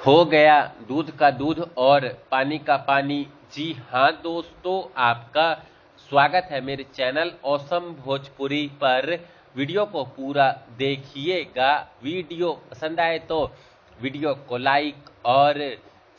हो गया दूध का दूध और पानी का पानी। जी हाँ दोस्तों, आपका स्वागत है मेरे चैनल ऑसम भोजपुरी पर। वीडियो को पूरा देखिएगा। वीडियो पसंद आए तो वीडियो को लाइक और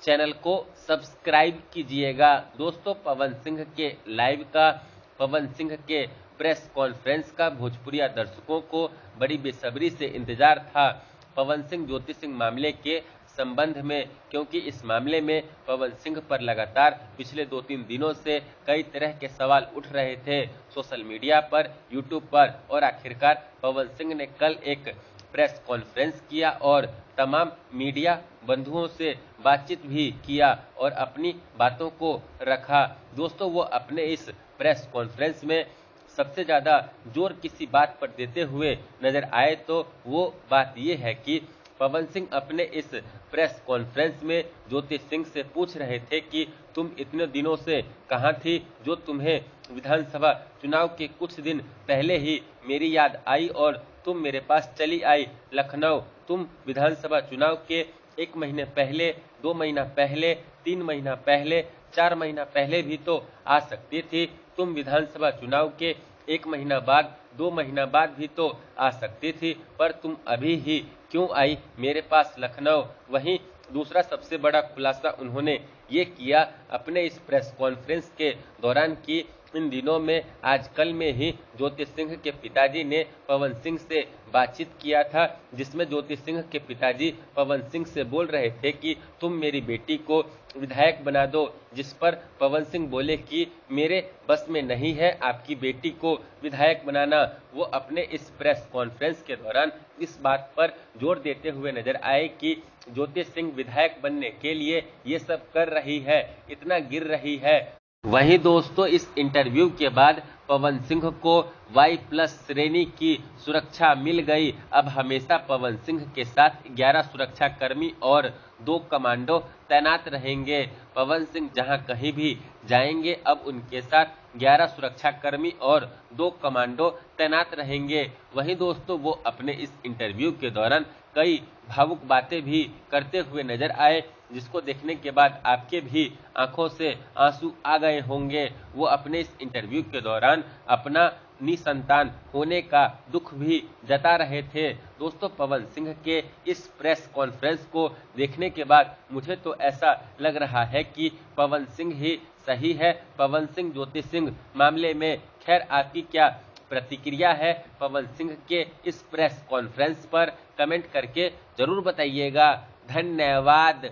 चैनल को सब्सक्राइब कीजिएगा। दोस्तों, पवन सिंह के लाइव का, पवन सिंह के प्रेस कॉन्फ्रेंस का भोजपुरिया दर्शकों को बड़ी बेसब्री से इंतजार था। पवन सिंह ज्योति सिंह मामले के संबंध में, क्योंकि इस मामले में पवन सिंह पर लगातार पिछले 2-3 दिनों से कई तरह के सवाल उठ रहे थे सोशल मीडिया पर, यूट्यूब पर, और आखिरकार पवन सिंह ने कल एक प्रेस कॉन्फ्रेंस किया और तमाम मीडिया बंधुओं से बातचीत भी किया और अपनी बातों को रखा। दोस्तों, वो अपने इस प्रेस कॉन्फ्रेंस में सबसे ज़्यादा जोर किसी बात पर देते हुए नजर आए तो वो बात ये है कि पवन सिंह अपने इस प्रेस कॉन्फ्रेंस में ज्योति सिंह से पूछ रहे थे कि तुम इतने दिनों से कहाँ थी, जो तुम्हें विधानसभा चुनाव के कुछ दिन पहले ही मेरी याद आई और तुम मेरे पास चली आई लखनऊ। तुम विधानसभा चुनाव के 1 महीने पहले, 2 महीना पहले, 3 महीना पहले, 4 महीना पहले भी तो आ सकती थी। तुम विधानसभा चुनाव के 1 महीना बाद, 2 महीना बाद भी तो आ सकती थी, पर तुम अभी ही क्यों आई मेरे पास लखनऊ। वहीं दूसरा सबसे बड़ा खुलासा उन्होंने ये किया अपने इस प्रेस कॉन्फ्रेंस के दौरान कि इन दिनों में, आजकल में ही ज्योति सिंह के पिताजी ने पवन सिंह से बातचीत किया था, जिसमें ज्योति सिंह के पिताजी पवन सिंह से बोल रहे थे कि तुम मेरी बेटी को विधायक बना दो, जिस पर पवन सिंह बोले कि मेरे बस में नहीं है आपकी बेटी को विधायक बनाना। वो अपने इस प्रेस कॉन्फ्रेंस के दौरान इस बात पर जोर देते हुए नजर आए कि ज्योति सिंह विधायक बनने के लिए ये सब कर रही है, इतना गिर रही है। वहीं दोस्तों, इस इंटरव्यू के बाद पवन सिंह को Y+ श्रेणी की सुरक्षा मिल गई। अब हमेशा पवन सिंह के साथ 11 सुरक्षाकर्मी और 2 कमांडो तैनात रहेंगे। पवन सिंह जहां कहीं भी जाएंगे, अब उनके साथ 11 सुरक्षाकर्मी और 2 कमांडो तैनात रहेंगे। वहीं दोस्तों, वो अपने इस इंटरव्यू के दौरान कई भावुक बातें भी करते हुए नजर आए, जिसको देखने के बाद आपके भी आंखों से आंसू आ गए होंगे। वो अपने इस इंटरव्यू के दौरान अपना निसंतान होने का दुख भी जता रहे थे। दोस्तों, पवन सिंह के इस प्रेस कॉन्फ्रेंस को देखने के बाद मुझे तो ऐसा लग रहा है कि पवन सिंह ही सही है। पवन सिंह ज्योति सिंह मामले में खैर आपकी क्या प्रतिक्रिया है पवन सिंह के इस प्रेस कॉन्फ्रेंस पर, कमेंट करके जरूर बताइएगा। धन्यवाद।